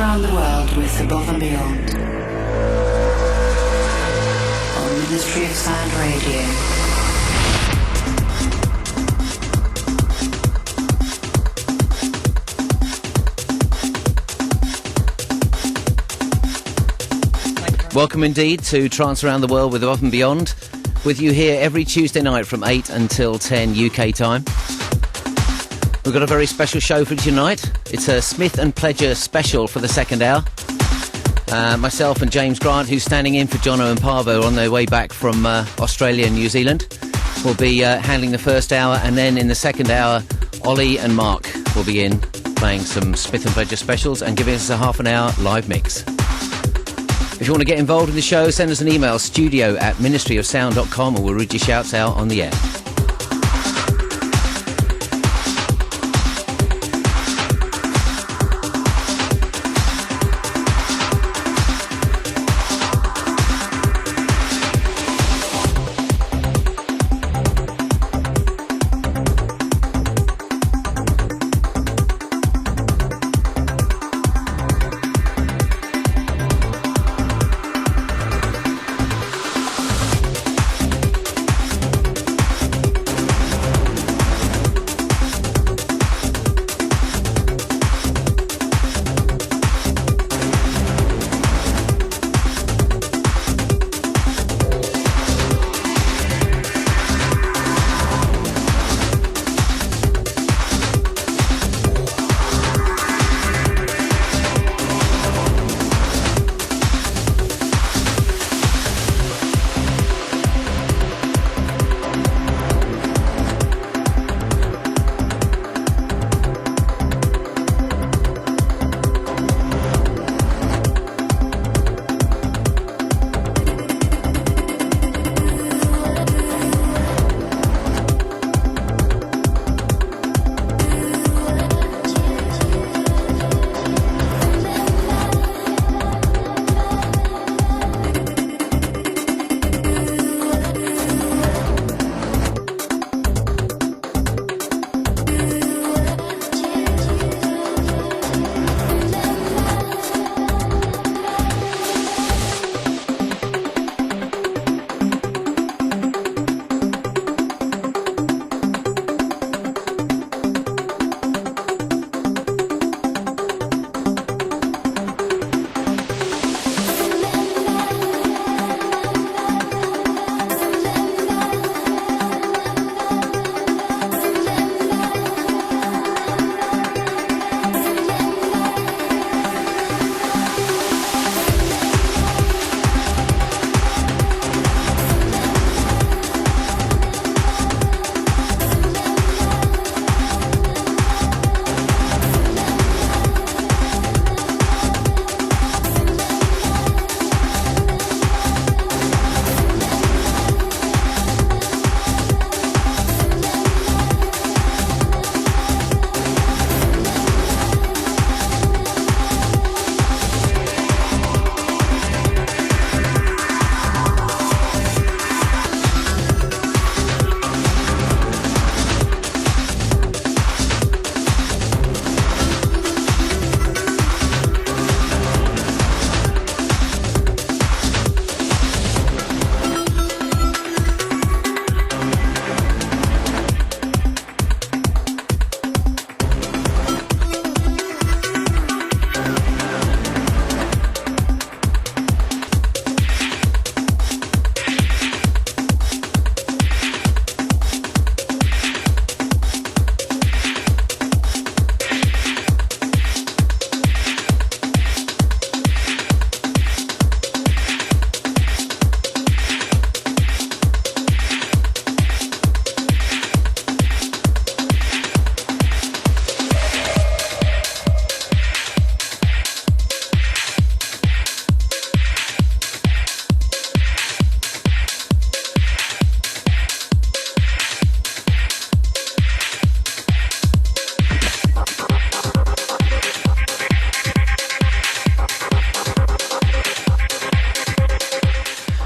around the world with Above and Beyond on Ministry of Sound Radio. Welcome indeed to Trance Around the World with Above and Beyond, with you here every Tuesday night from 8 until 10 UK time. We've got a very special show for you tonight. It's a Smith and Pledger special for the second hour. Myself and James Grant, who's standing in for Jono and Parvo on their way back from Australia and New Zealand, will be handling the first hour, and then in the second hour, Ollie and Mark will be in playing some Smith and Pledger specials and giving us a half an hour live mix. If you want to get involved in the show, send us an email, studio@ministryofsound.com, and we'll read your shouts out on the air.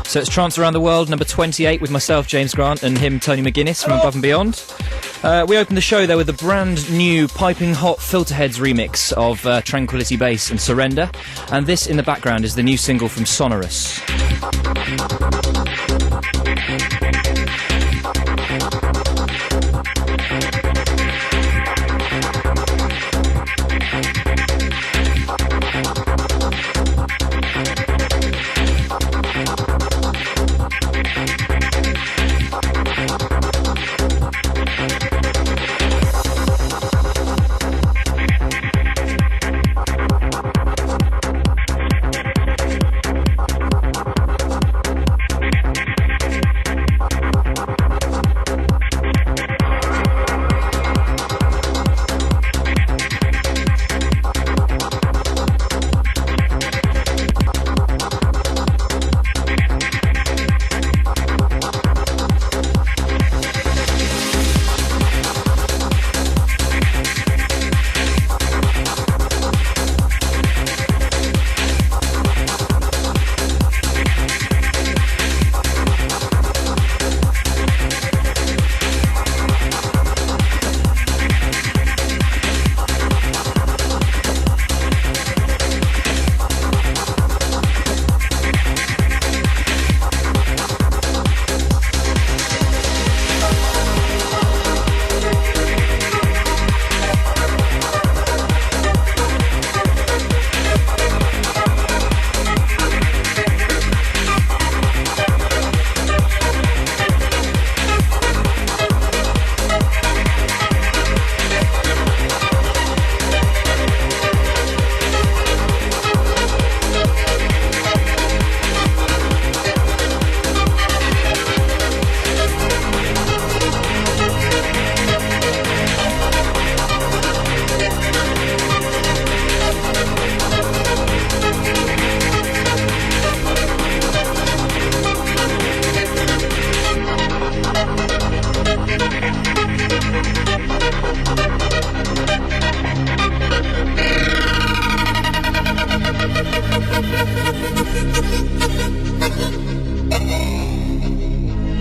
So it's Trance Around the World, number 28, with myself, James Grant, and him, Tony McGuinness, from Above and Beyond. We opened the show there with a brand new piping hot Filterheads remix of Tranquility Base and Surrender, and this in the background is the new single from Sonorous.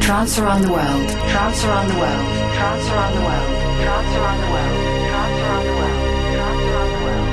Trance around the world, trance around the world, trance around the world, trance around the world, trance around the world, trance around the world, trance around the world.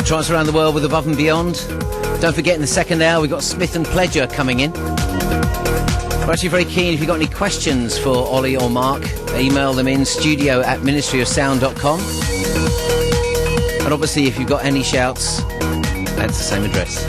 Trance Around the World with Above and Beyond. Don't forget, in the second hour, we've got Smith and Pledger coming in. We're actually very keen, if you've got any questions for Ollie or Mark, email them in studio@ministryofsound.com. And obviously, if you've got any shouts, that's the same address.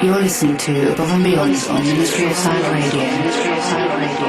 You're listening to Above and Beyond on Ministry of Sound Radio. Ministry of Sound Radio.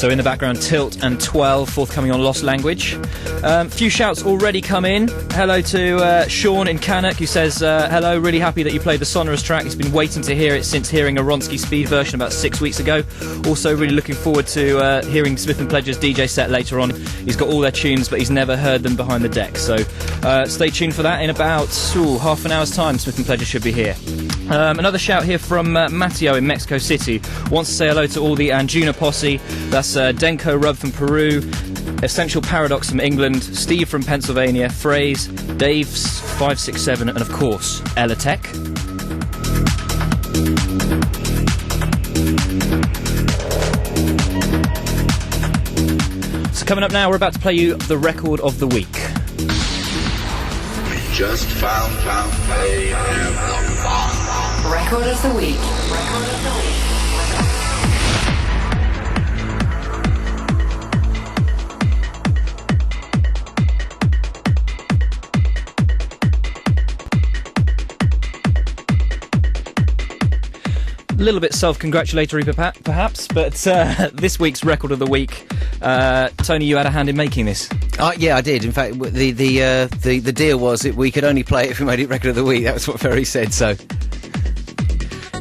So in the background, Tilt and 12, forthcoming on Lost Language. Few shouts already come in. Hello to Sean in Cannock, who says, hello, really happy that you played the Sonorous track. He's been waiting to hear it since hearing a Ronsky Speed version about 6 weeks ago. Also really looking forward to hearing Smith & Pledger's DJ set later on. He's got all their tunes, but he's never heard them behind the deck. So stay tuned for that. In about half an hour's time, Smith & Pledger should be here. Another shout here from Matteo in Mexico City. Wants to say hello to all the Anjuna posse. That's Denko Rub from Peru, Essential Paradox from England, Steve from Pennsylvania, Phrase, Dave's 567, and of course, Ella Tech. So coming up now, we're about to play you the record of the week. We just found Record of the week. Record of the week. A little bit self-congratulatory perhaps, but this week's record of the week, Tony, you had a hand in making this. Yeah, I did. In fact, the deal was that we could only play it if we made it record of the week. That was what Ferry said, so...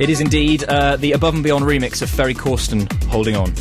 It is indeed the Above and Beyond remix of Ferry Corsten, Holding On.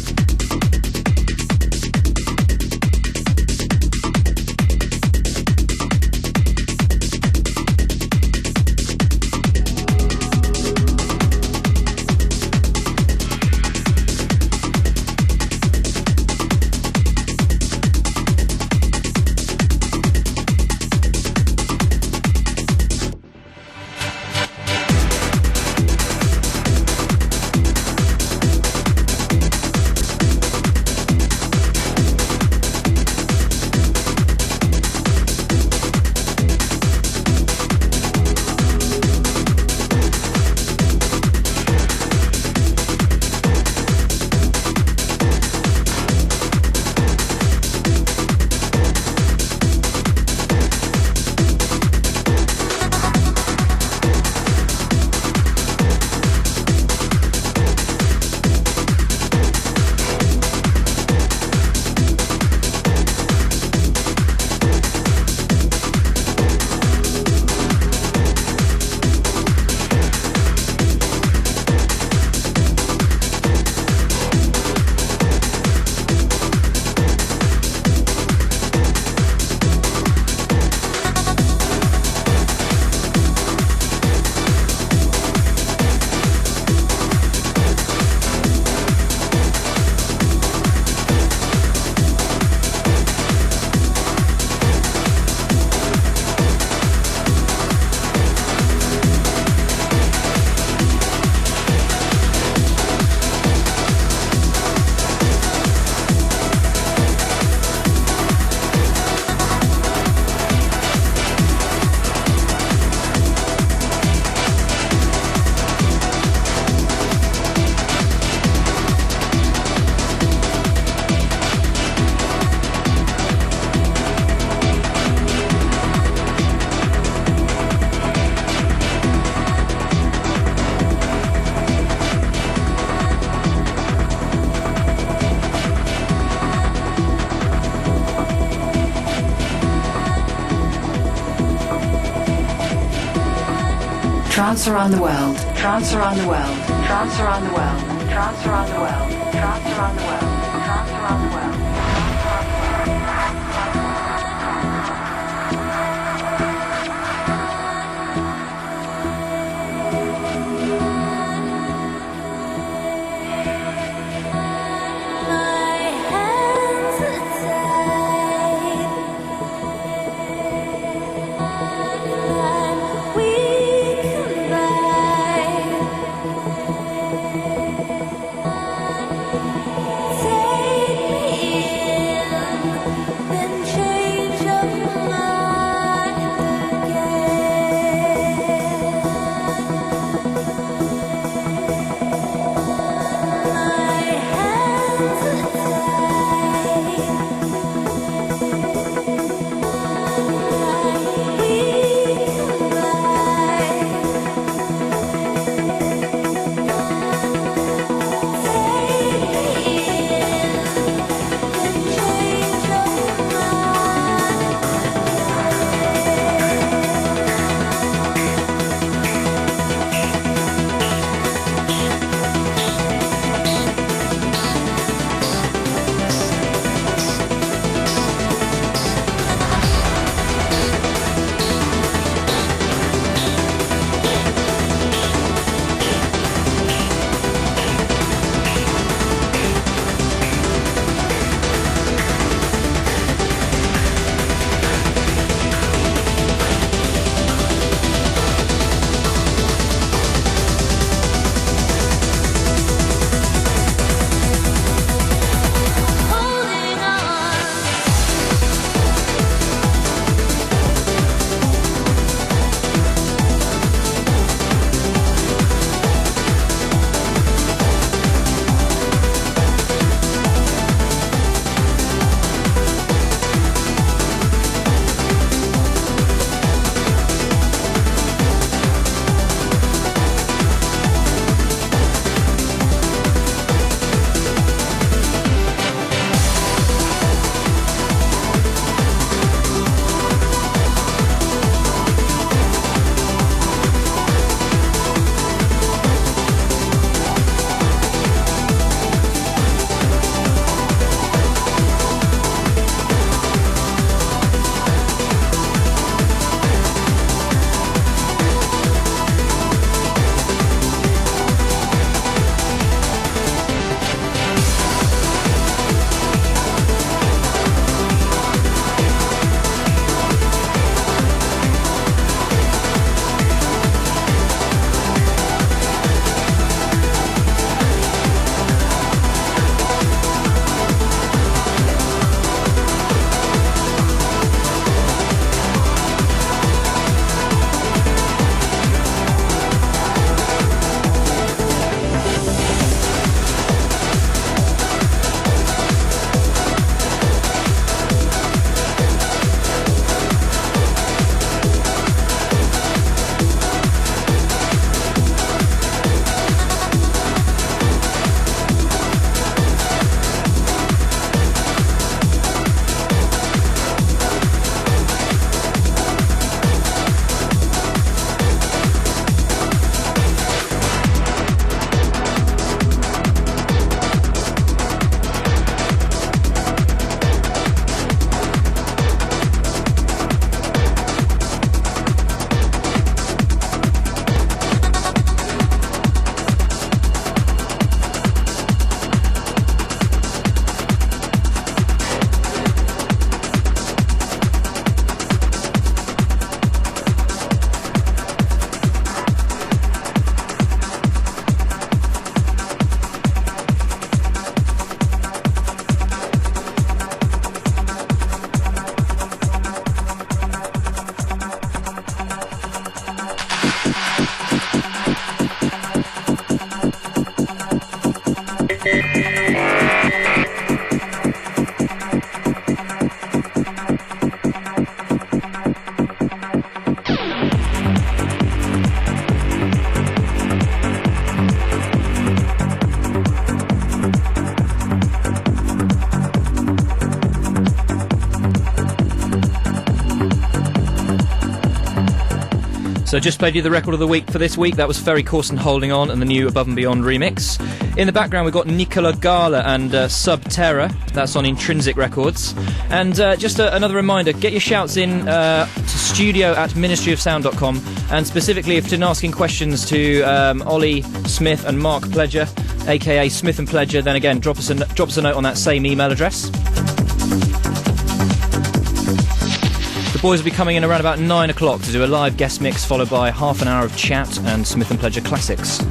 Trance around the world. Trance around the world. Trance around the world. Trance around the world. Trance around the world. Trance around the world. Take So just played you the record of the week for this week. That was Ferry Corson, Holding On, and the new Above and Beyond remix. In the background we've got Nicola Gala and Subterra. That's on Intrinsic Records. And just another reminder, get your shouts in to studio@ministryofsound.com, and specifically if you're asking questions to Ollie Smith and Mark Pledger, aka Smith and Pledger, then again drop us a note on that same email address. The boys will be coming in around about 9 o'clock to do a live guest mix, followed by half an hour of chat and Smith and Pledger classics.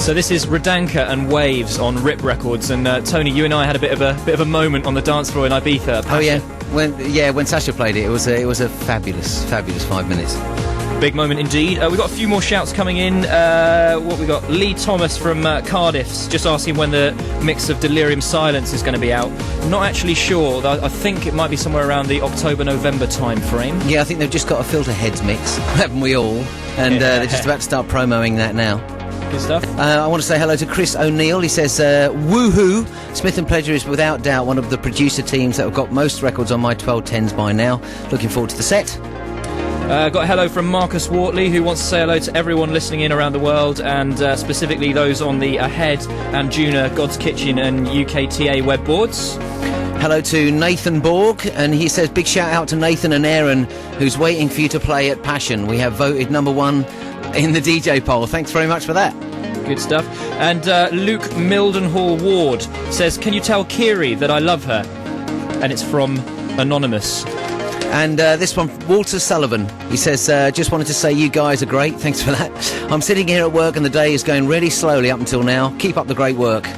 So this is Radanka and Waves on Rip Records, and Tony, you and I had a bit of a moment on the dance floor in Ibiza. Oh yeah, when Sasha played it, it was a fabulous 5 minutes. Big moment indeed. We've got a few more shouts coming in. What we got? Lee Thomas from Cardiff's just asking when the mix of Delirium Silence is going to be out. Not actually sure. I think it might be somewhere around the October-November time frame. Yeah, I think they've just got a Filter Heads mix, haven't we all? And they're just about to start promoting that now. Good stuff. I want to say hello to Chris O'Neill. He says, woohoo! Smith & Pleasure is without doubt one of the producer teams that have got most records on my 1210s by now. Looking forward to the set. Got a hello from Marcus Wortley, who wants to say hello to everyone listening in around the world, and specifically those on the Ahead and Juna, God's Kitchen and UKTA web boards. Hello to Nathan Borg, and he says big shout out to Nathan and Aaron, who's waiting for you to play at Passion. We have voted number 1 in the DJ poll. Thanks very much for that. Good stuff. And Luke Mildenhall Ward says, can you tell Kiri that I love her? And it's from Anonymous. And this one, Walter Sullivan, he says, just wanted to say you guys are great. Thanks for that. I'm sitting here at work and the day is going really slowly up until now. Keep up the great work.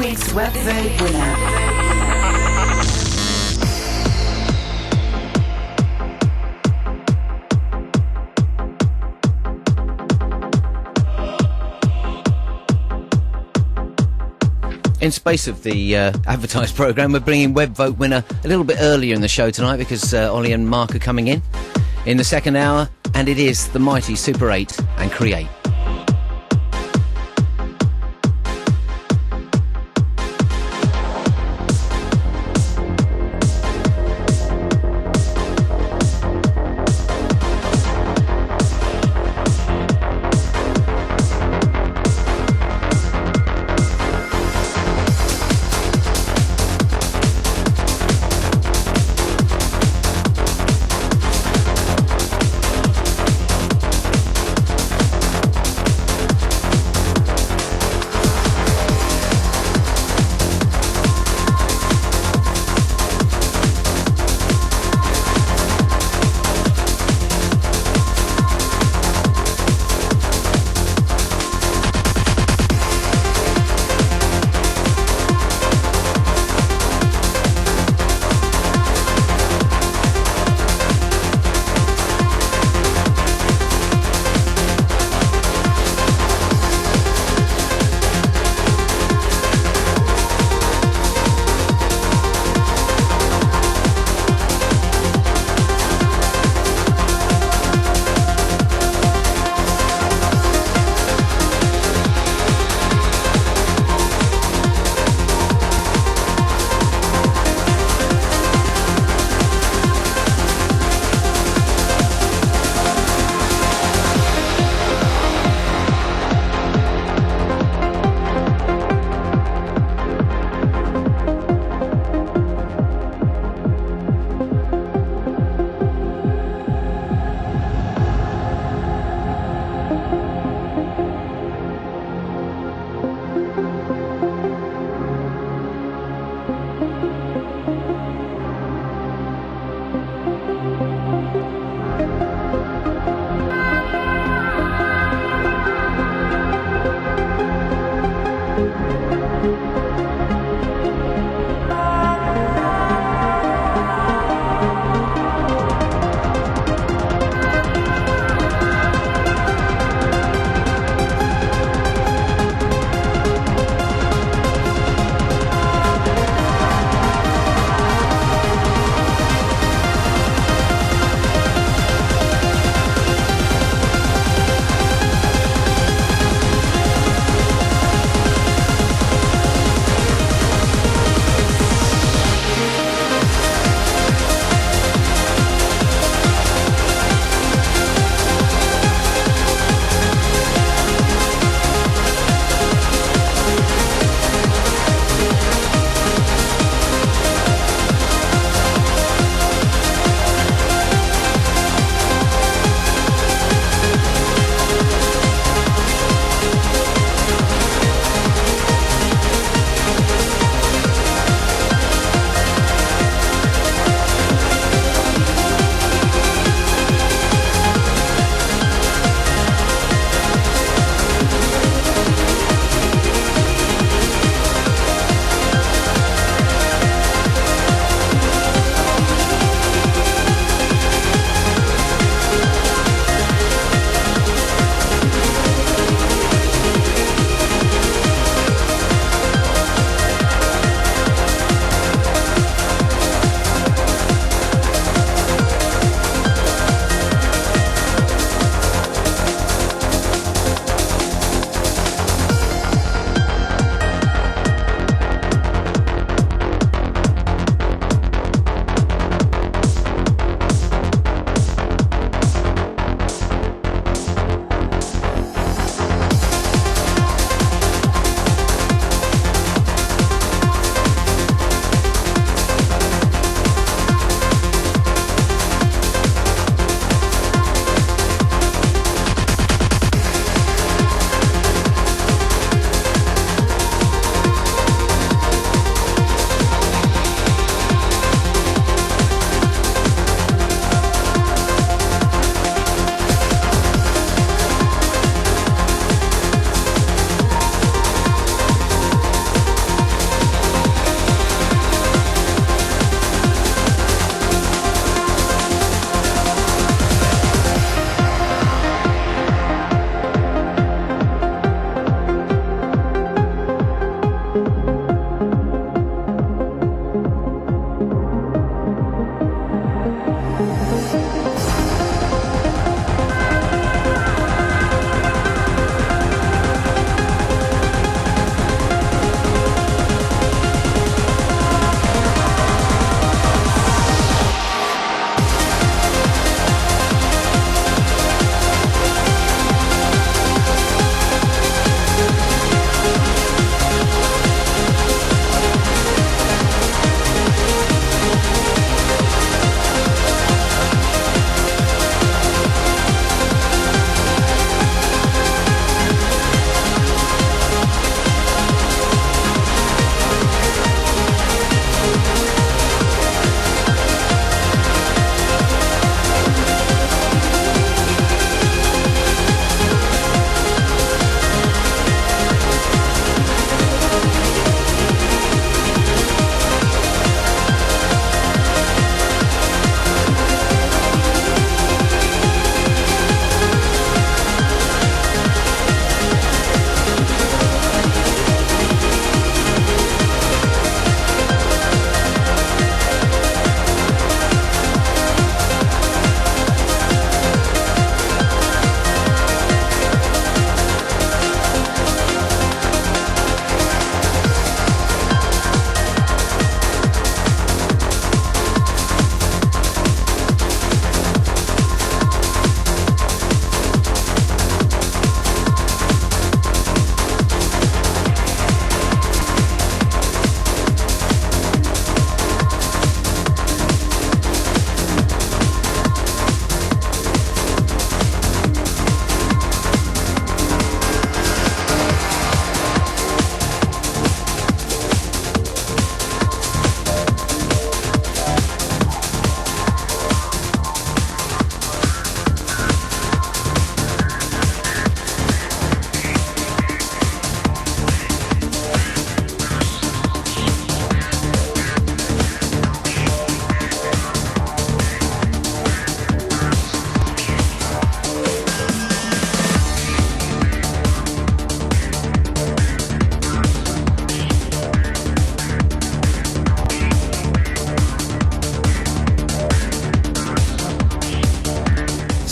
week's web vote winner. In space of the advertised programme, we're bringing Web Vote Winner a little bit earlier in the show tonight because Ollie and Mark are coming in the second hour, and it is the mighty Super 8 and Create.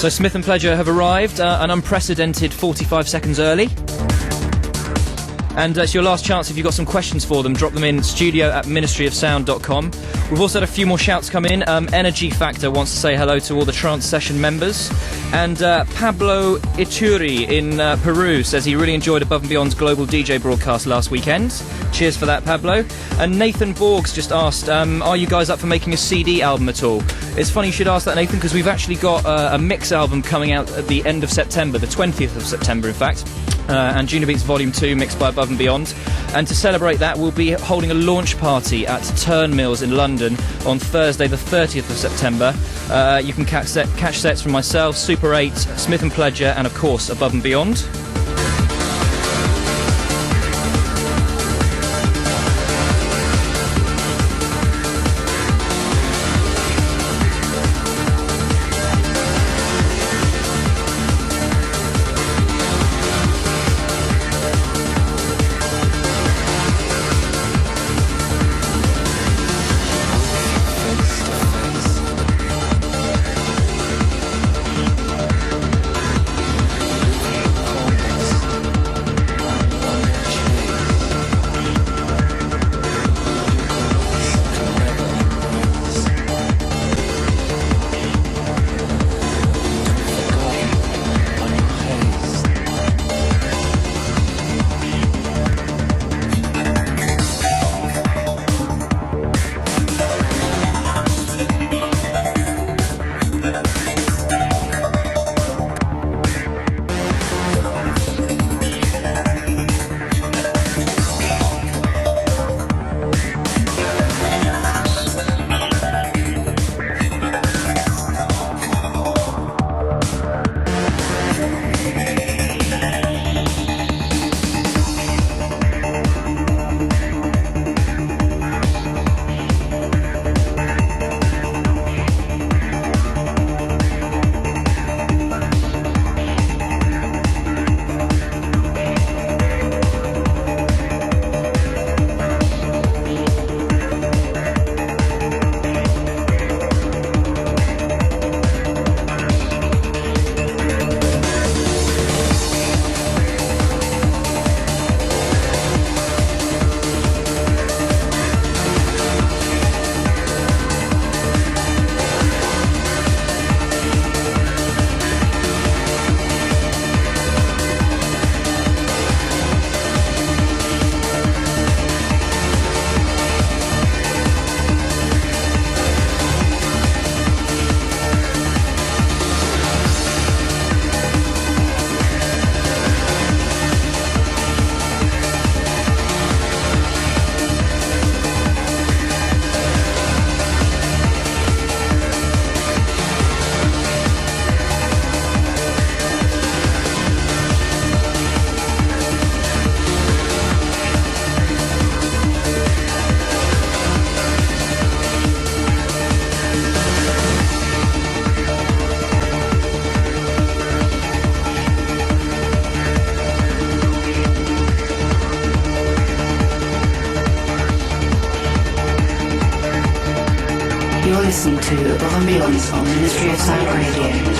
So Smith and Pledger have arrived, an unprecedented 45 seconds early. And it's your last chance. If you've got some questions for them, drop them in studio@ministryofsound.com. We've also had a few more shouts come in. Energy Factor wants to say hello to all the Trance Session members. And Pablo Ituri in Peru says he really enjoyed Above and Beyond's global DJ broadcast last weekend. Cheers for that, Pablo. And Nathan Borgs just asked, are you guys up for making a CD album at all? It's funny you should ask that, Nathan, because we've actually got a mix album coming out at the end of September, the 20th of September, in fact. And Junior Beats Volume 2 mixed by Above and Beyond. And to celebrate that, we'll be holding a launch party at Turnmills in London on Thursday the 30th of September. You can catch sets from myself, Super 8, Smith and Pledger, and of course Above and Beyond. You're listening to Above and Beyond on Ministry of Sound Radio.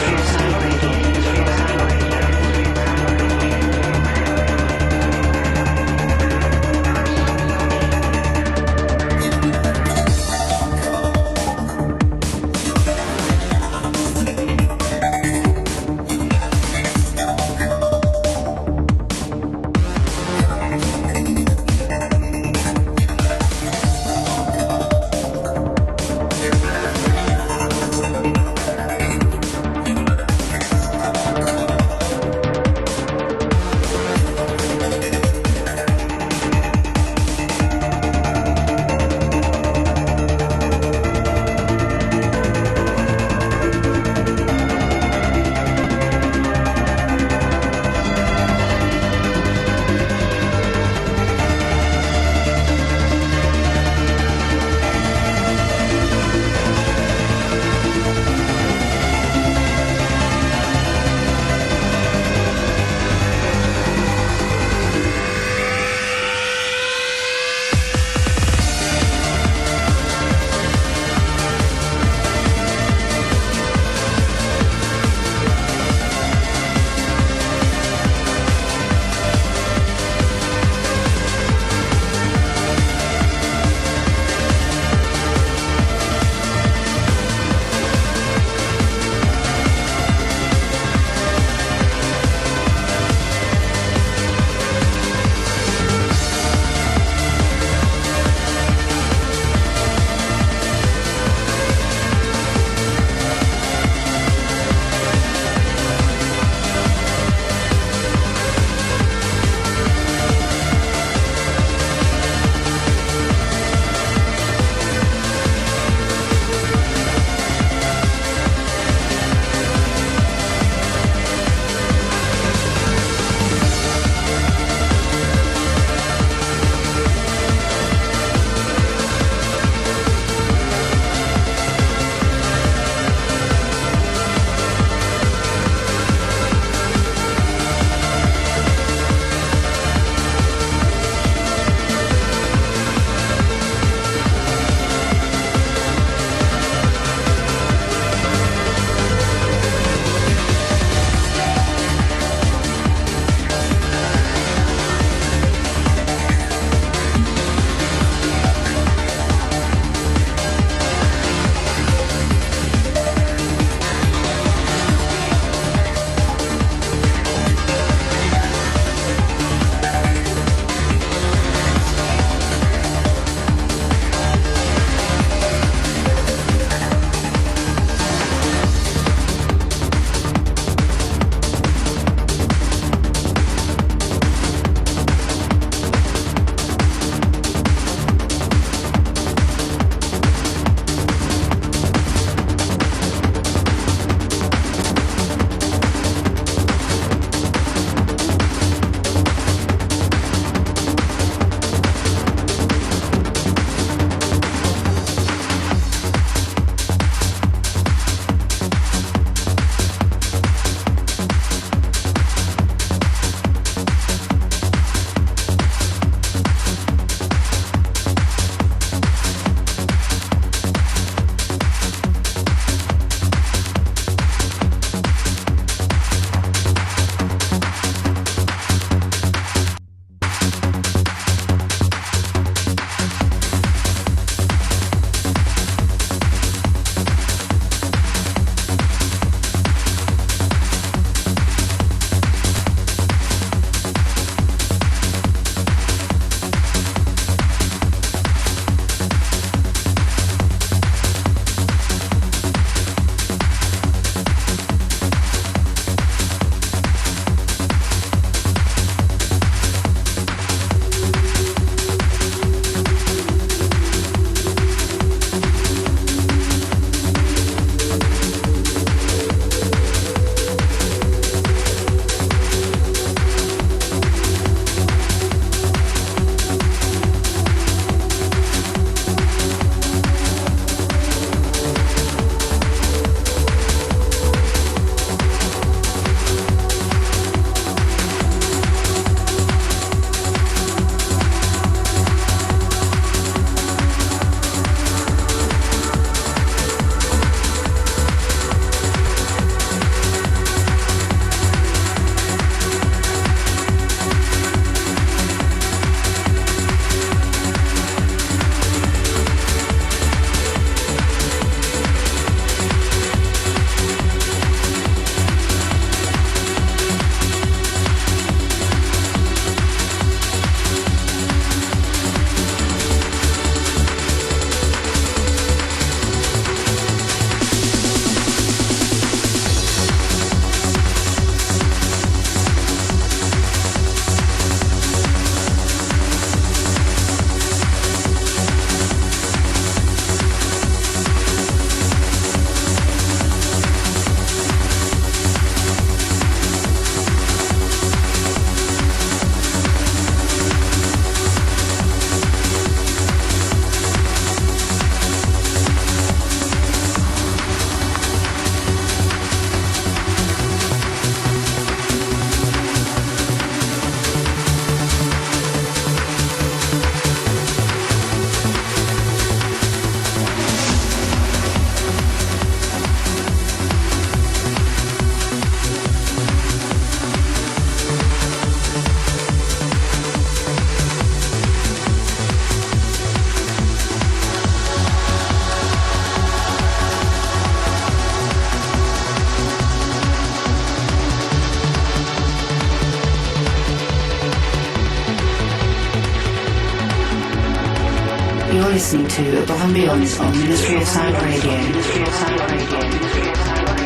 You're listening to Above and Beyond on Ministry of Sound Radio. Ministry of Sound Radio. Ministry of Sound Radio.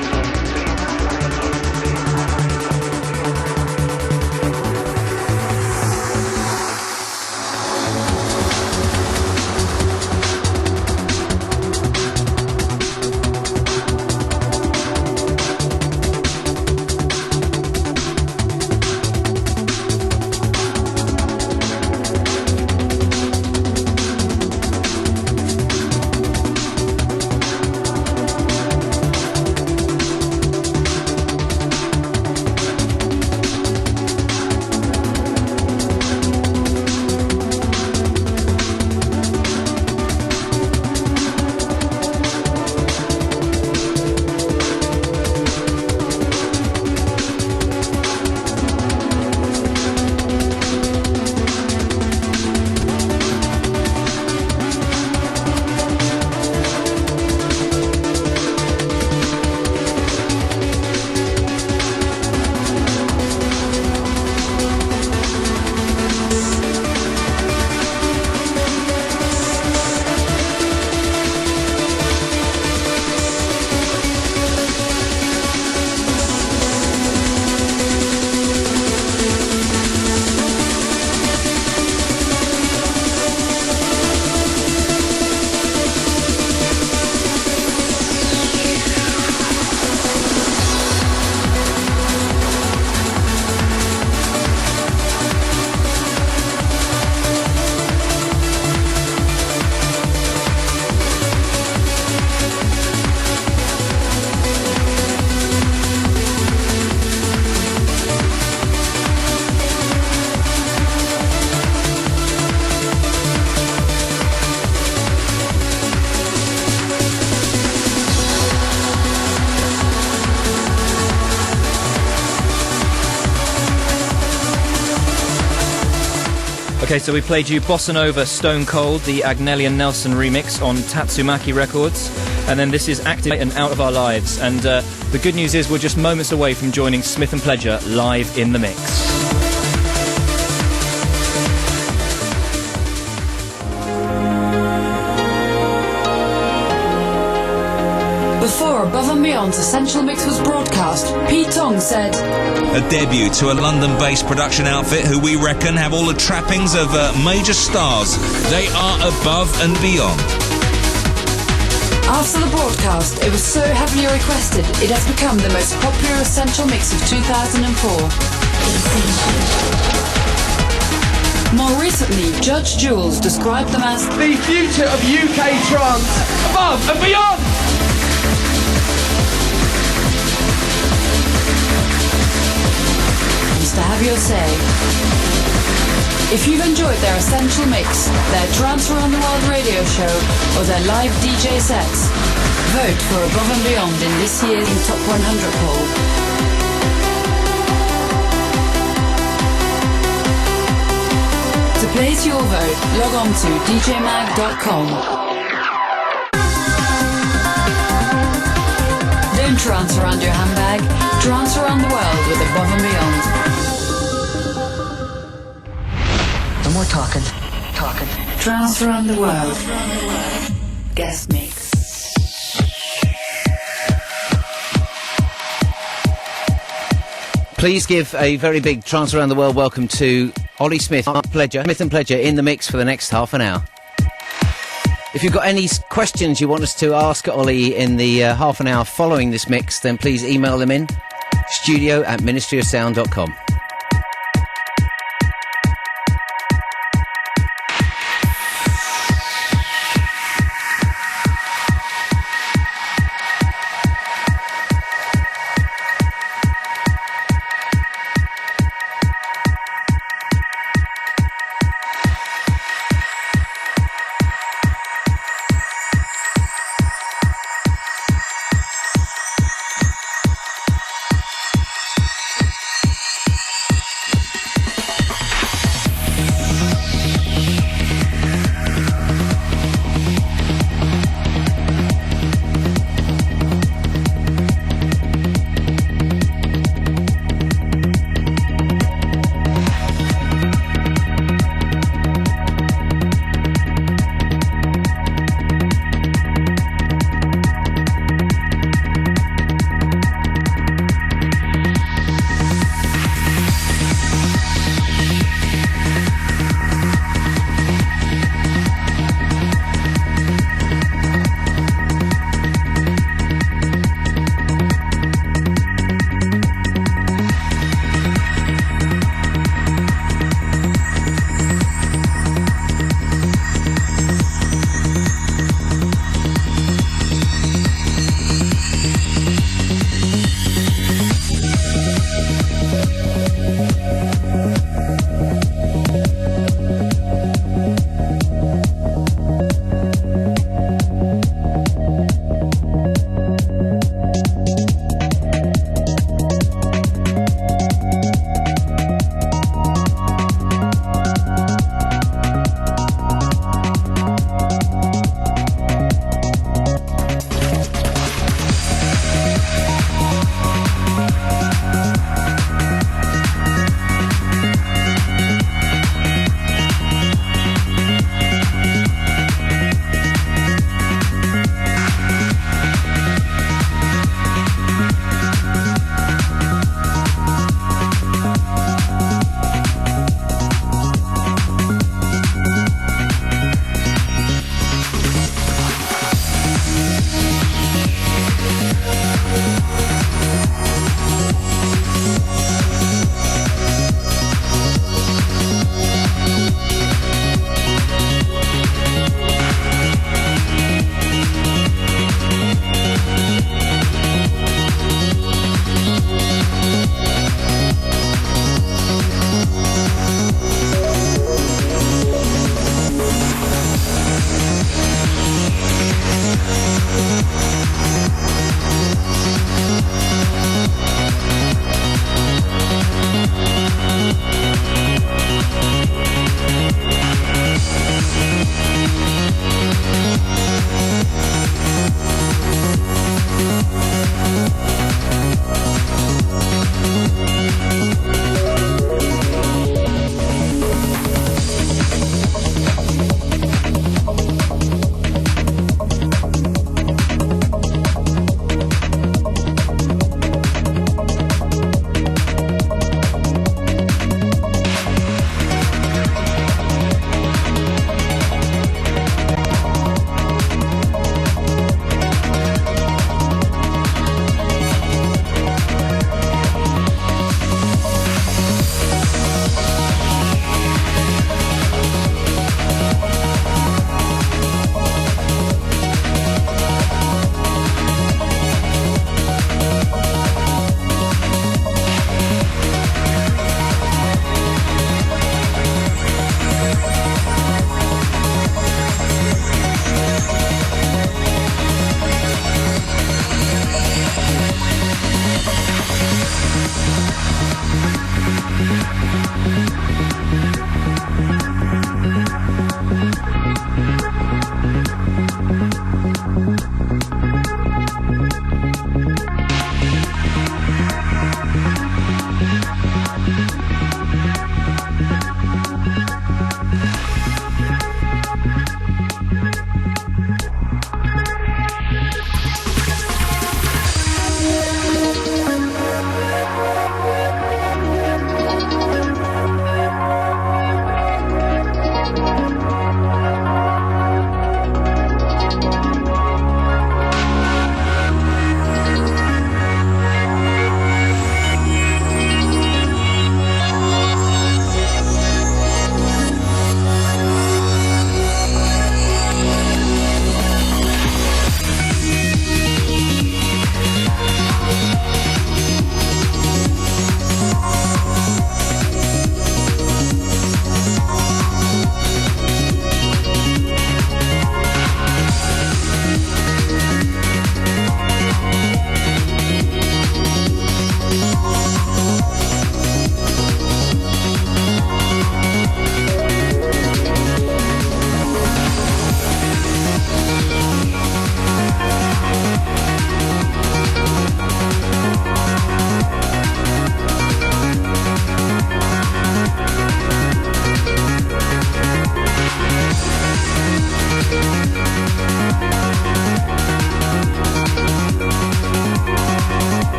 Okay, so we played you Bossa Nova Stone Cold, the Agnelli and Nelson remix on Tatsumaki Records, and then this is Active and Out of Our Lives. And the good news is we're just moments away from joining Smith and Pledger live in the mix. Before Above and Beyond's Essential Mix was broadcast, Pete Tong said, A debut to a London-based production outfit who we reckon have all the trappings of major stars. They are above and beyond. After the broadcast, it was so heavily requested, it has become the most popular Essential Mix of 2004. More recently, Judge Jules described them as the future of UK trance, above and beyond! to have your say. If you've enjoyed their Essential Mix, their Trance Around the World radio show, or their live DJ sets, vote for Above and Beyond in this year's Top 100 poll. To place your vote, log on to djmag.com. Don't trance around your handbag, trance around the world with Above and Beyond. No more talking. Trance around the world. Guest mix. Please give a very big Trance Around the World welcome to Ollie Smith and Pledger in the mix for the next half an hour. If you've got any questions you want us to ask Ollie in the half an hour following this mix, then please email them in studio@ministryofsound.com.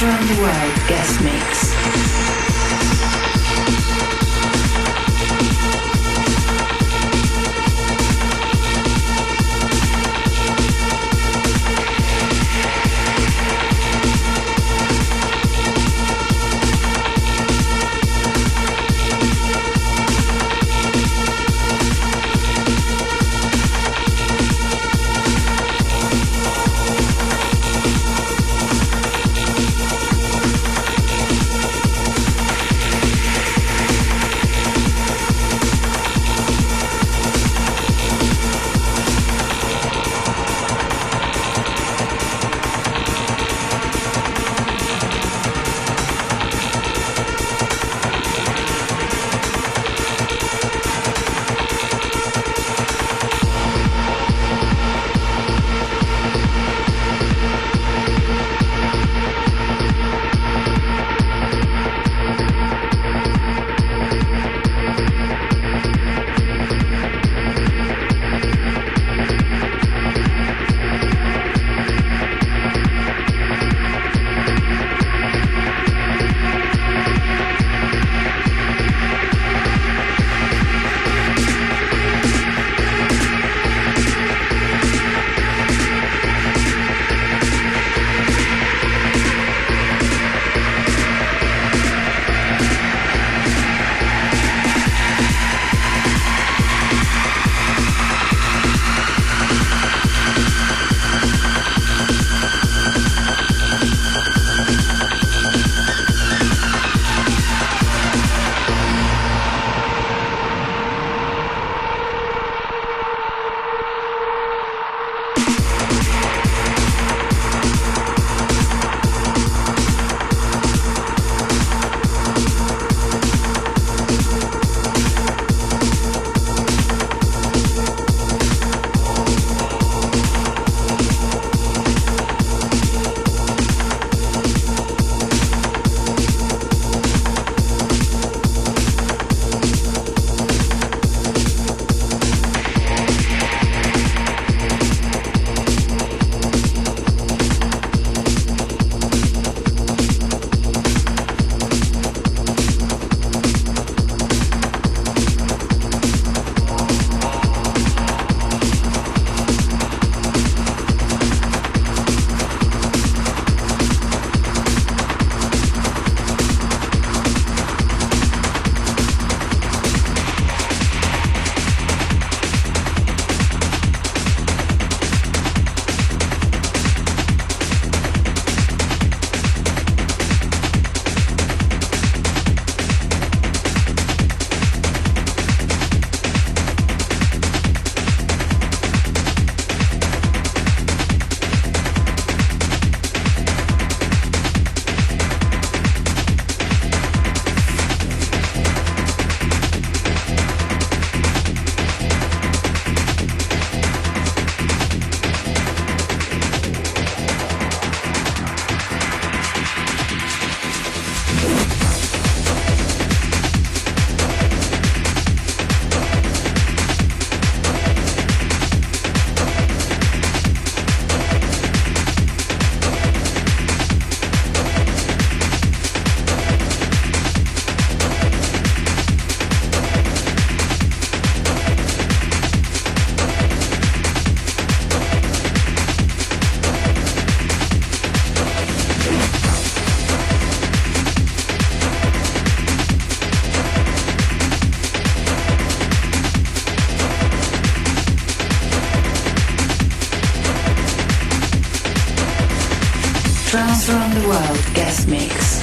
Around the World guest mix. Trance Around the World guest mix.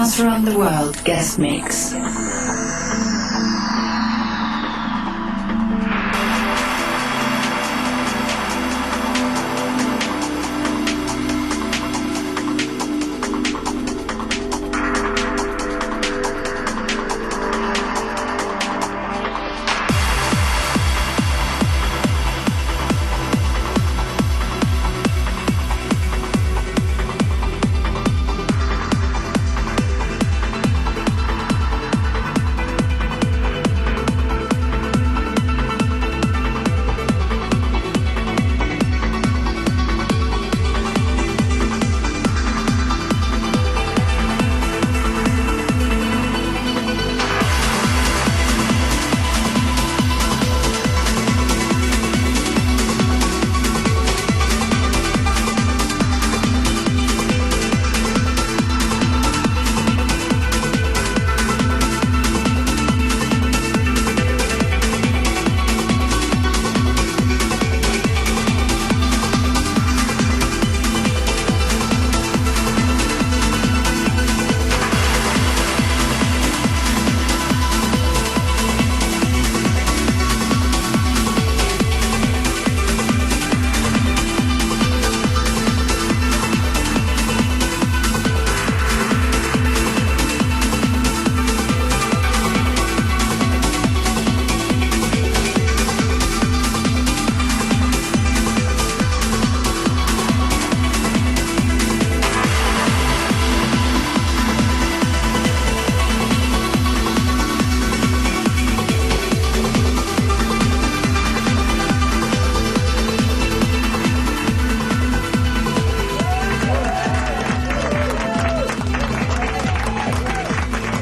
Trance Around the World guest mix.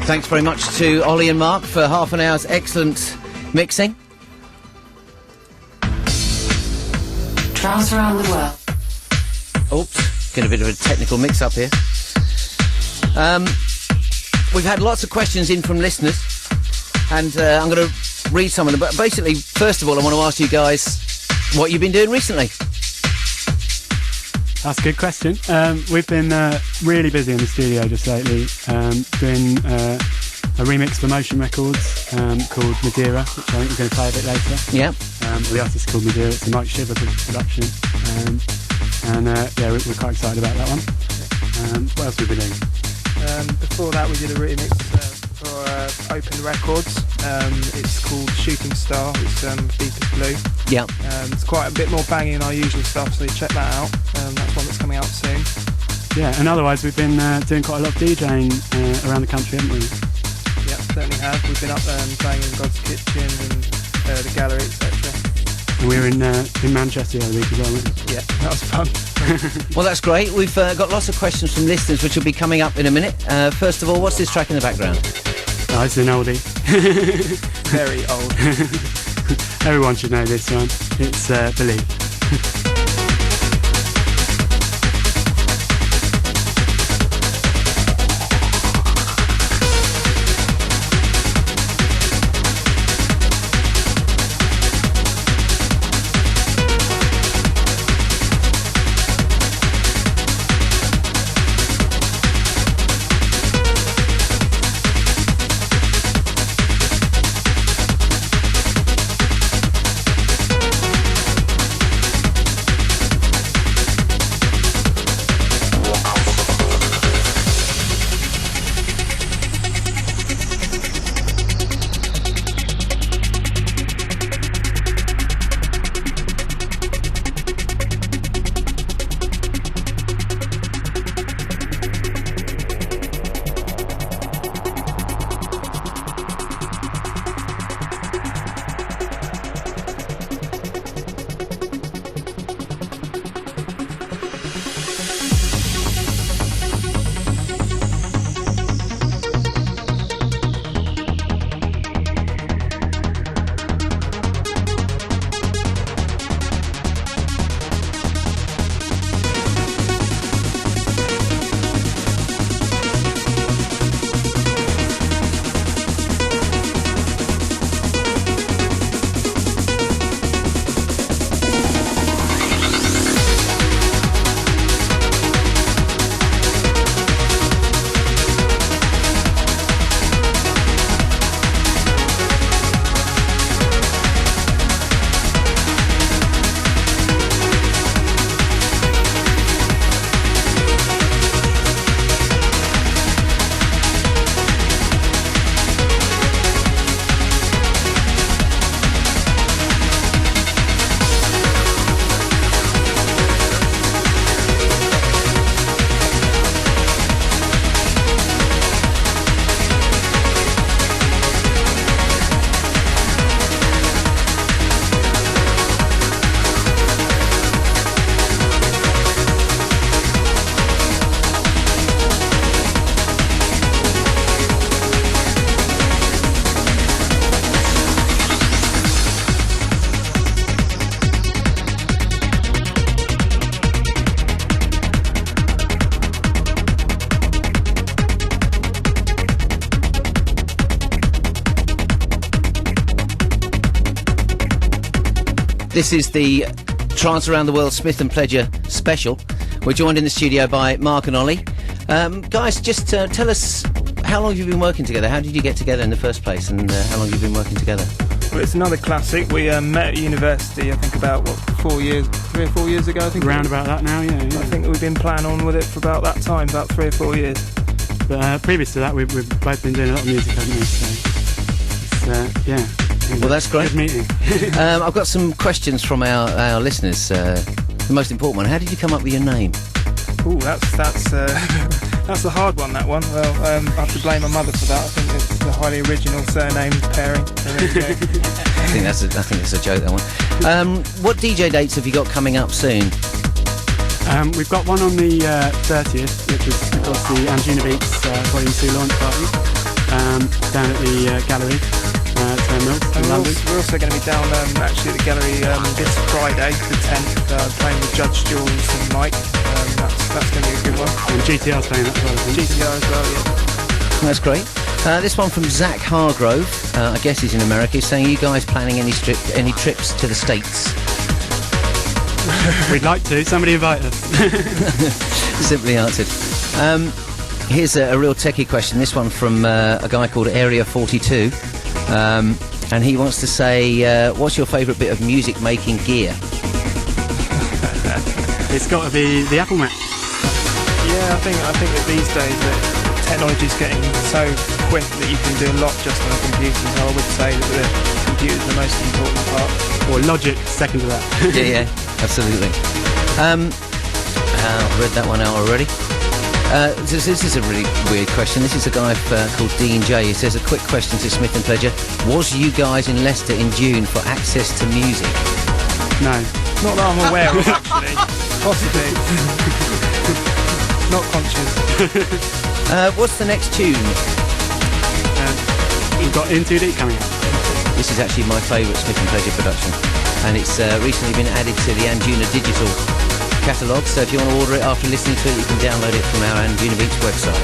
Thanks very much to Ollie and Mark for half an hour's excellent mixing. Trance Around the World. Oops, getting a bit of a technical mix-up here. We've had lots of questions in from listeners, and I'm going to read some of them. But basically, first of all, I want to ask you guys what you've been doing recently. That's a good question. We've been really busy in the studio just lately, doing a remix for Motion Records called Madeira, which I think we're going to play a bit later. Yeah. The artist is called Madeira. It's a Mike Shiver production. Yeah, we're quite excited about that one. What else have we been doing? Before that, we did a remix for Open Records. It's called Shooting Star. It's Deepest Blue. Yeah. It's quite a bit more banging than our usual stuff, so check that out. That's one that's coming out soon. Yeah, and otherwise we've been doing quite a lot of DJing around the country, haven't we? Yeah, certainly have. We've been up playing in God's Kitchen and the Gallery, etc. And we were in Manchester the other week as well, weren't we? Yeah, that was fun. Well, that's great. We've got lots of questions from listeners, which will be coming up in a minute. First of all, what's this track in the background? Oh, it's an oldie. Very old. Everyone should know this one. It's Believe. This is the Trance Around the World Smith and Pledger special. We're joined in the studio by Mark and Ollie. Guys, just tell us, how long have you been working together? How did you get together in the first place, and how long have you been working together? Well, it's another classic. We met at university, I think about, 3 or 4 years ago, I think. Round about that now, yeah. I think we've been planning on with it for about that time, about 3 or 4 years. But previous to that, we've both been doing a lot of music, haven't we? So, it's, yeah. Well, that's great. Good meeting. I've got some questions from our listeners. The most important one, how did you come up with your name? Ooh, that's a hard one, that one. Well, I have to blame my mother for that. I think it's a highly original surname pairing. So there you go. I think that's a joke, that one. What DJ dates have you got coming up soon? We've got one on the 30th, which is, of course, the Angina Beats Volume 2 launch party down at the gallery. Terminal in London. We're also going to be down actually at the gallery this Friday, the 10th, playing with Judge Jules and Mike. That's going to be a good one. And GTR's playing that as well, I think. GTR as well, yeah. That's great. This one from Zach Hargrove, I guess he's in America, he's saying, are you guys planning any trips to the States? We'd like to. Somebody invite us. Simply answered. Here's a real techie question. This one from a guy called Area 42. And he wants to say, what's your favourite bit of music making gear? It's got to be the Apple Mac. Yeah, I think that these days that technology's getting so quick that you can do a lot just on a computer. So I would say that the computer's the most important part. Or Logic, second to that. yeah, absolutely. I've read that one out already. This is a really weird question. This is a guy called Dean J. He says, a quick question to Smith and Pledger. Was you guys in Leicester in June for access to music? No. Not that I'm aware of, actually. Possibly. Not conscious. What's the next tune? We've got In Too Deep coming up. This is actually my favourite Smith and Pledger production. And it's recently been added to the Anjuna Digital catalogue, so if you want to order it after listening to it, you can download it from our Anjuna Beats website.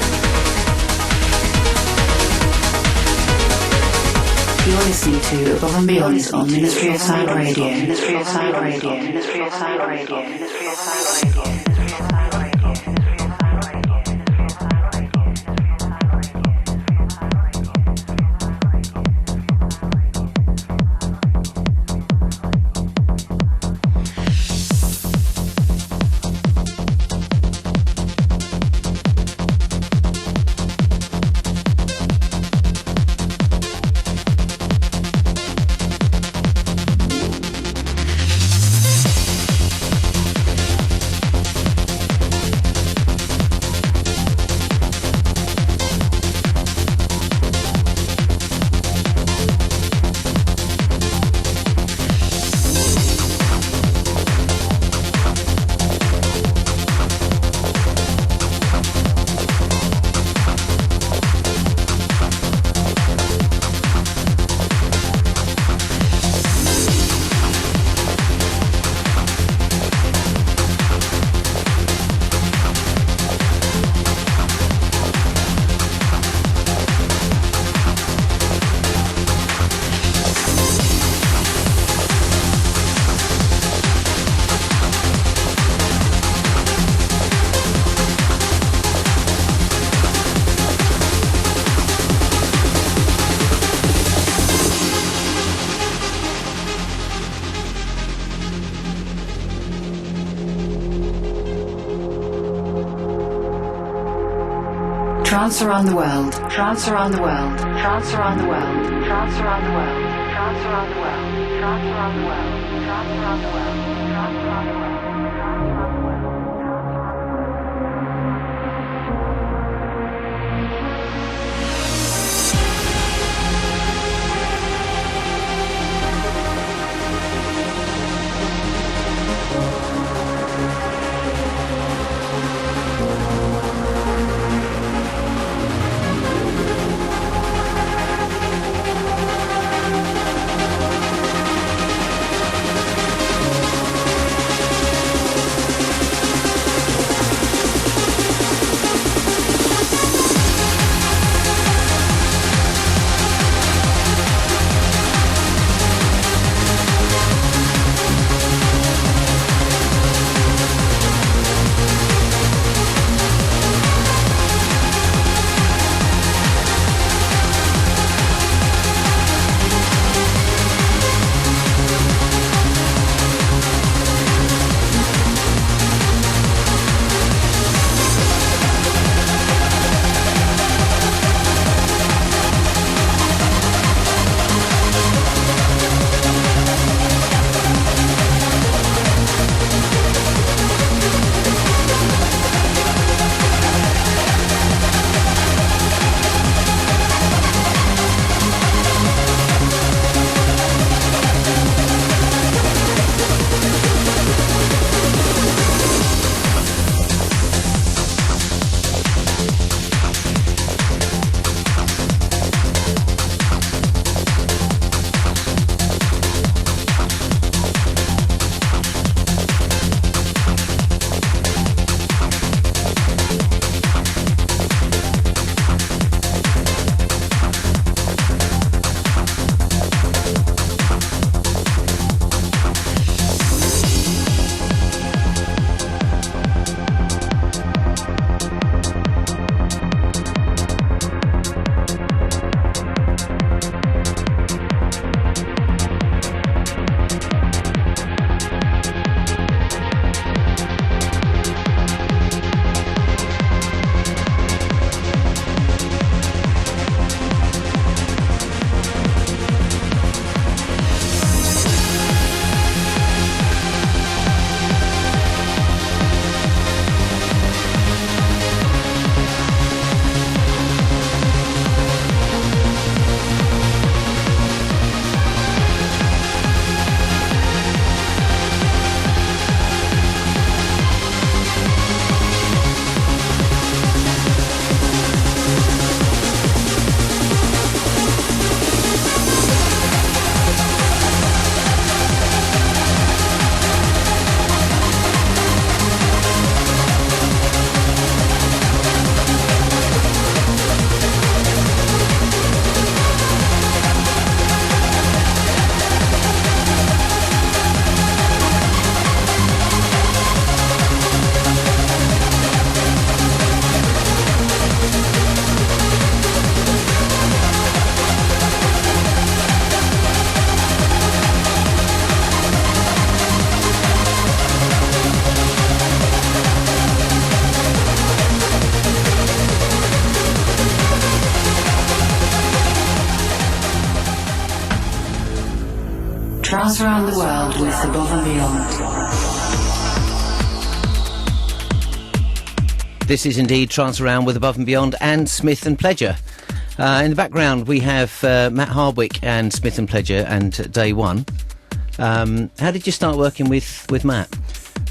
You're listening to Above and Beyond on Ministry of Sound Radio. Ministry of Sound Radio. Ministry of Sound Radio. Ministry of Sound Radio. Trance around the world. Trance around the world. Trance around the world. Trance around the world. Trance around the world. Trance around the world. Trance around the world. Trance around the world. Trance around the world with Above and Beyond. This is indeed Trance Around with Above and Beyond and Smith and Pledger. In the background we have Matt Hardwick and Smith and Pledger and Day One. How did you start working with Matt?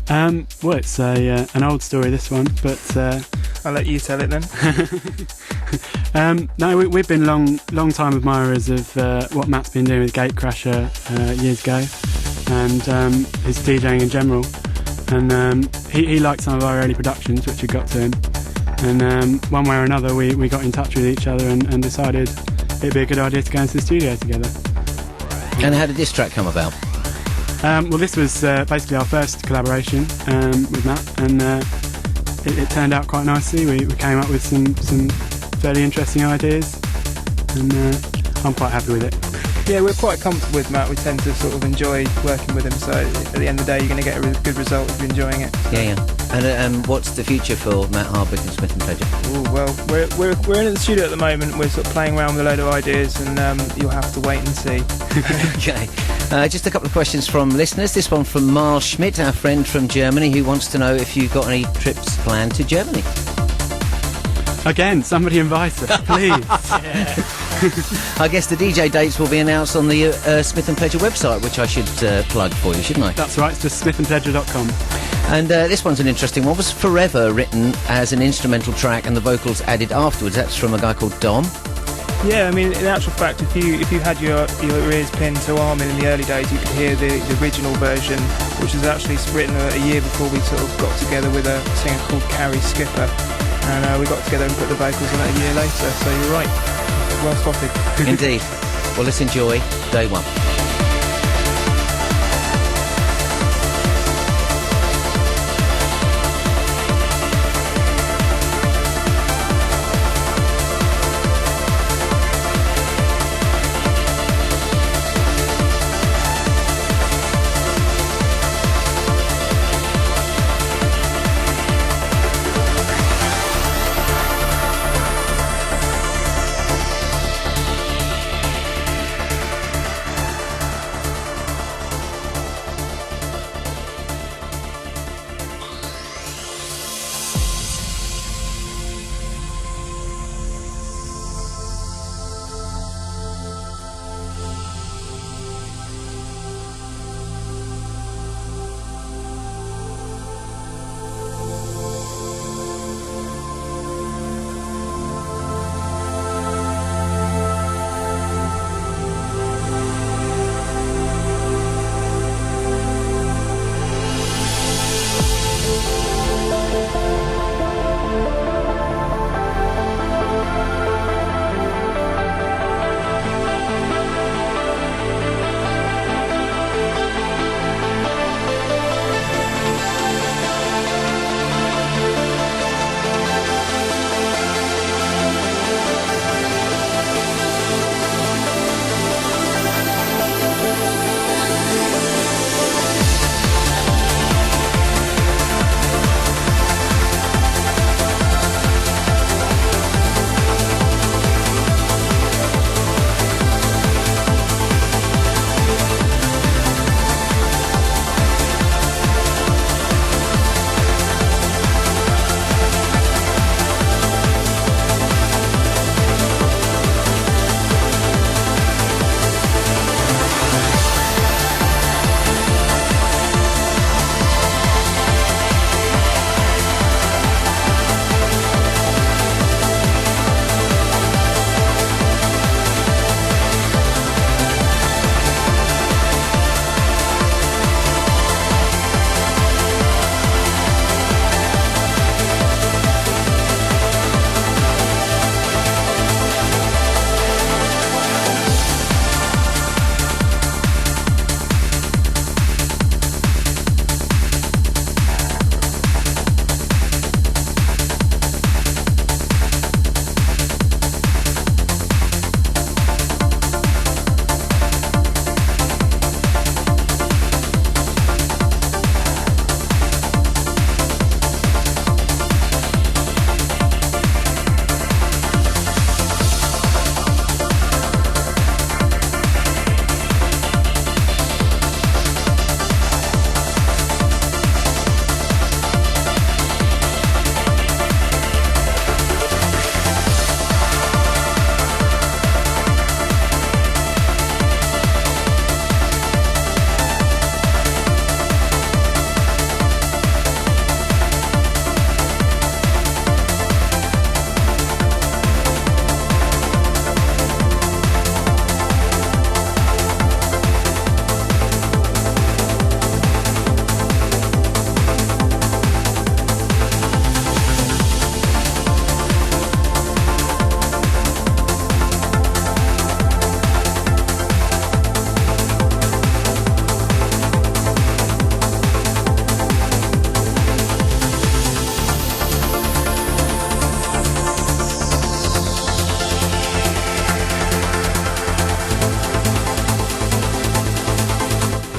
Well, it's an old story, this one, but I'll let you tell it then. no, we've been long time admirers of what Matt's been doing with Gatecrasher years ago, and his DJing in general. And he liked some of our early productions, which we got to him. And one way or another, we got in touch with each other and decided it'd be a good idea to go into the studio together. And how did this track come about? Well, this was basically our first collaboration with Matt, and it turned out quite nicely. We came up with some fairly interesting ideas, and I'm quite happy with it. Yeah, we're quite comfortable with Matt. We tend to sort of enjoy working with him, so at the end of the day you're going to get a good result if you're enjoying it. Yeah. And what's the future for Matt Hardwick and Smith and Pledger? Ooh, well, we're in the studio at the moment. We're sort of playing around with a load of ideas, and you'll have to wait and see. Okay. Just a couple of questions from listeners. This one from Marl Schmidt, our friend from Germany, who wants to know if you've got any trips planned to Germany. Again, somebody invite us, please. I guess the DJ dates will be announced on the Smith and Pledger website, which I should plug for you, shouldn't I? That's right, it's just smithandpledger.com. And this one's an interesting one. Was Forever written as an instrumental track and the vocals added afterwards? That's from a guy called Dom. Yeah, I mean, in actual fact, if you had your ears pinned to Armin in the early days, you could hear the original version, which was actually written a year before we sort of got together with a singer called Carrie Skipper, and we got together and put the vocals on it a year later. So you're right, well spotted. Indeed. Well, let's enjoy Day One.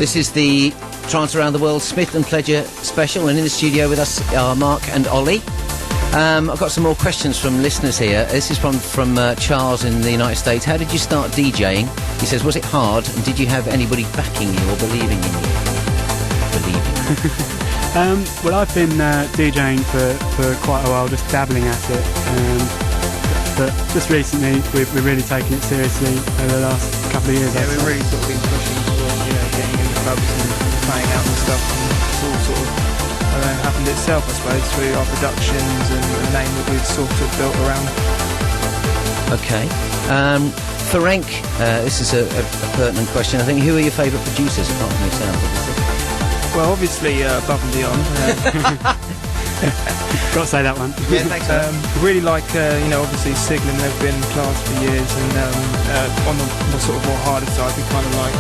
This is the Trance Around the World Smith and Pledger special, and in the studio with us are Mark and Ollie. I've got some more questions from listeners here. This is from Charles in the United States. How did you start DJing? He says, was it hard, and did you have anybody backing you or believing in you? Well, I've been DJing for quite a while, just dabbling at it. But just recently, we've really taken it seriously over the last couple of years. Yeah, we've really sort of been pushing towards, getting in the clubs and playing out and stuff. And it's all sort of happened itself, I suppose, through our productions and the name that we've sort of built around. Okay. Ferenc, this is a pertinent question. I think, who are your favourite producers apart from yourself, obviously? Well, obviously, Above and Beyond. Got to say that one. Yeah, thanks. Really like, obviously Siglin, they've been class for years, and on the more harder side, we kind of like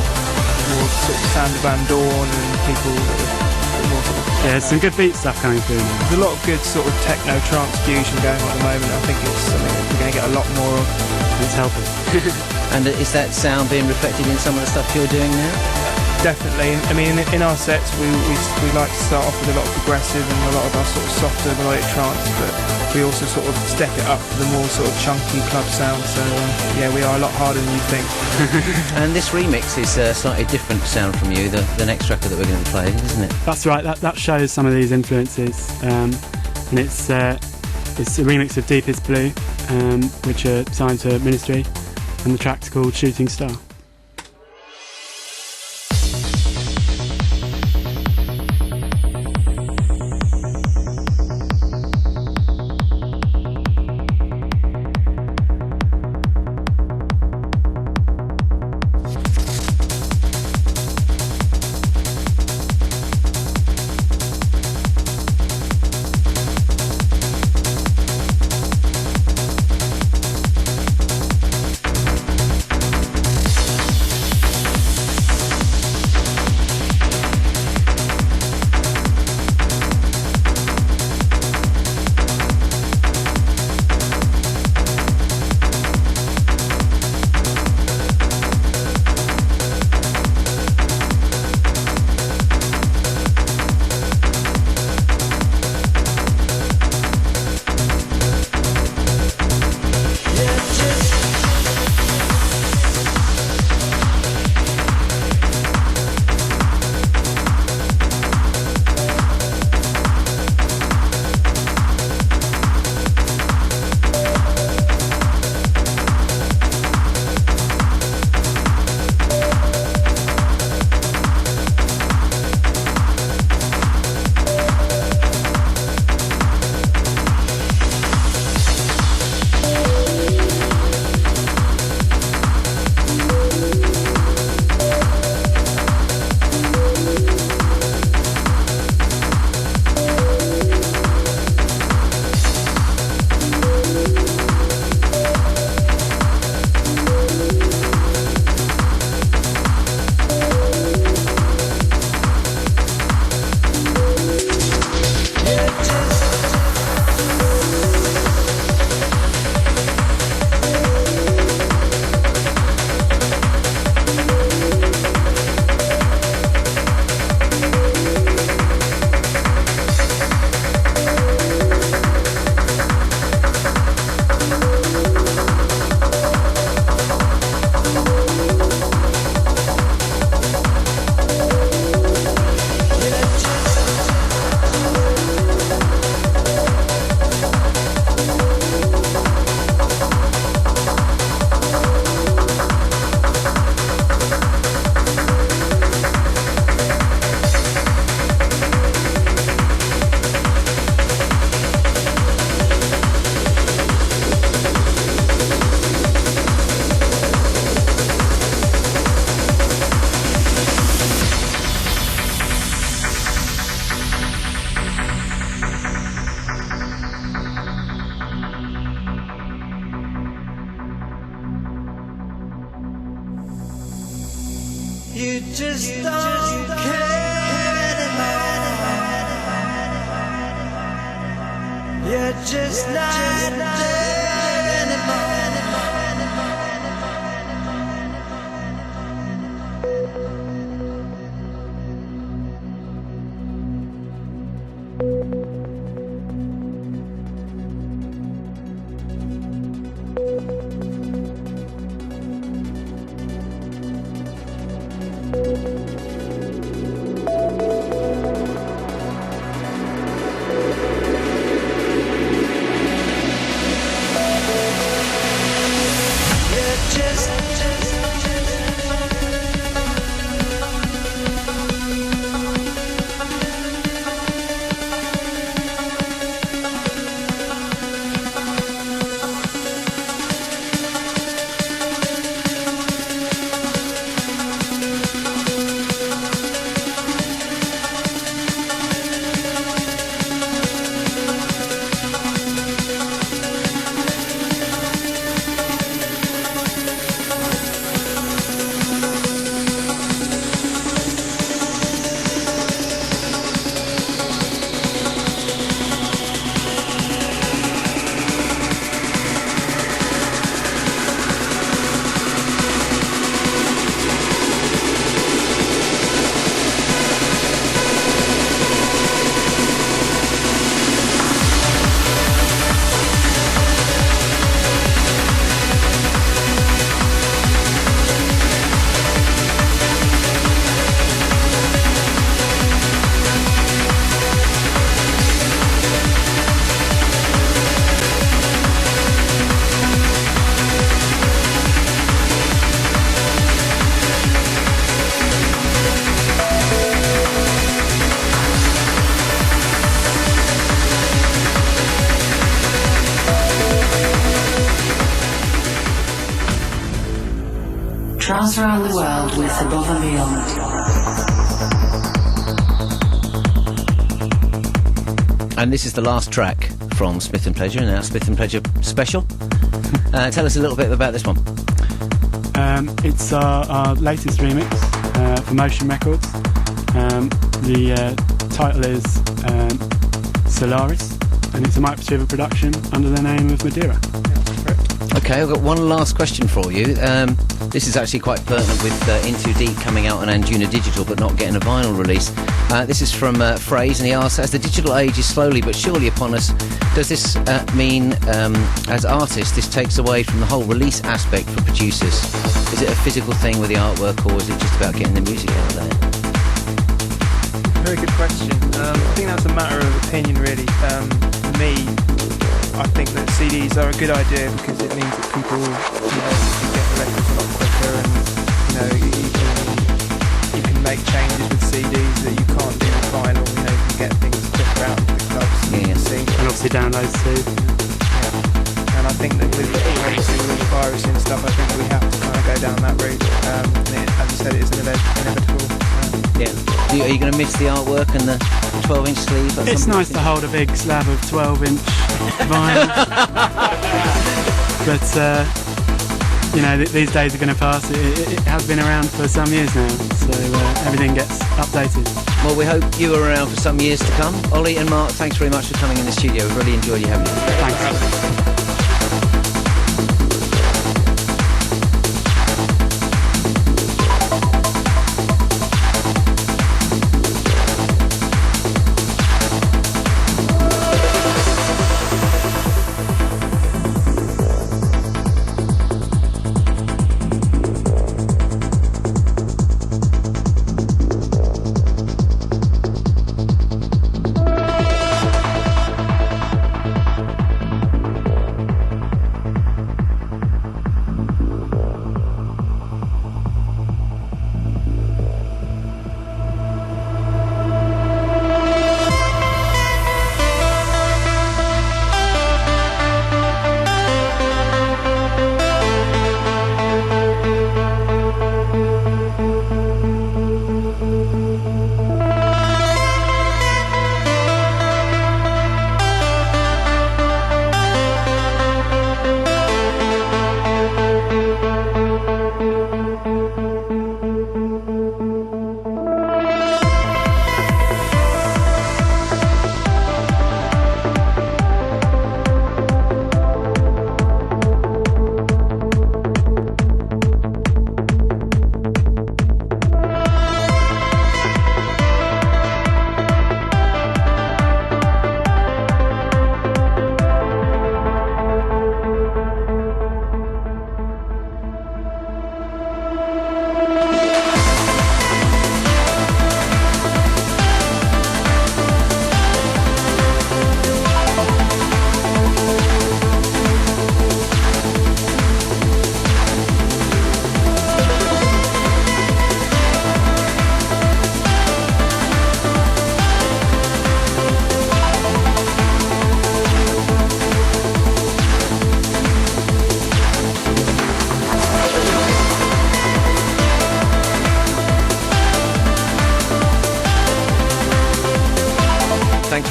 more sort of Sander Van Dorn and people that are more sort of... Yeah, there's some good beat stuff coming through now. There's a lot of good sort of techno trance fusion going on at the moment. I think it's something that we're going to get a lot more of. It's helping. And is that sound being reflected in some of the stuff you're doing now? Definitely. I mean, in our sets, we like to start off with a lot of progressive and a lot of our sort of softer melodic trance, but we also sort of step it up to the more sort of chunky club sound. So yeah, we are a lot harder than you think. And this remix is a slightly different sound from you, the next record that we're going to be playing, isn't it? That's right. That shows some of these influences, and it's a remix of Deepest Blue, which are signed to Ministry, and the track's called Shooting Star. You just don't care anymore. You're just not there anymore. Trance around the world with Above and Beyond. And this is the last track from Smith & Pleasure, and our Smith & Pleasure special. Tell us a little bit about this one. It's our latest remix for Motion Records. The title is Solaris, and it's a Mike Pachiva production under the name of Madeira. Okay, I've got one last question for you. This is actually quite pertinent with In Too Deep coming out on Anjuna Digital but not getting a vinyl release. This is from Phrase, and he asks, as the digital age is slowly but surely upon us, does this mean, as artists, this takes away from the whole release aspect for producers? Is it a physical thing with the artwork, or is it just about getting the music out there? Very good question. I think that's a matter of opinion, really. For me, I think that CDs are a good idea because it means that people, can get the records a lot quicker, and you can make changes with CDs that you can't do with vinyl. You can get things quicker out into the clubs. And obviously downloads too. Yeah. And I think that with the virus and stuff, I think we have to kind of go down that route. And as I said, it is inevitable. Yeah. Are you going to miss the artwork and the 12-inch sleeve? It's nice to hold a big slab of 12-inch vinyl. But, these days are going to pass. It has been around for some years now, so everything gets updated. Well, we hope you are around for some years to come. Ollie and Mark, thanks very much for coming in the studio. We've really enjoyed you having you. Thanks.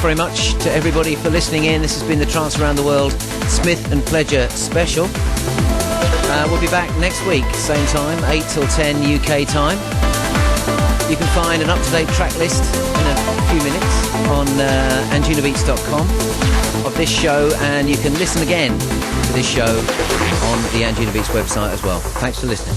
Very much to everybody for listening in. This has been the Trance Around the World Smith & Pleasure special. We'll be back next week, same time, 8 till 10 UK time. You can find an up-to-date track list in a few minutes on anjunabeats.com of this show, and you can listen again to this show on the Anjuna Beats website as well. Thanks for listening.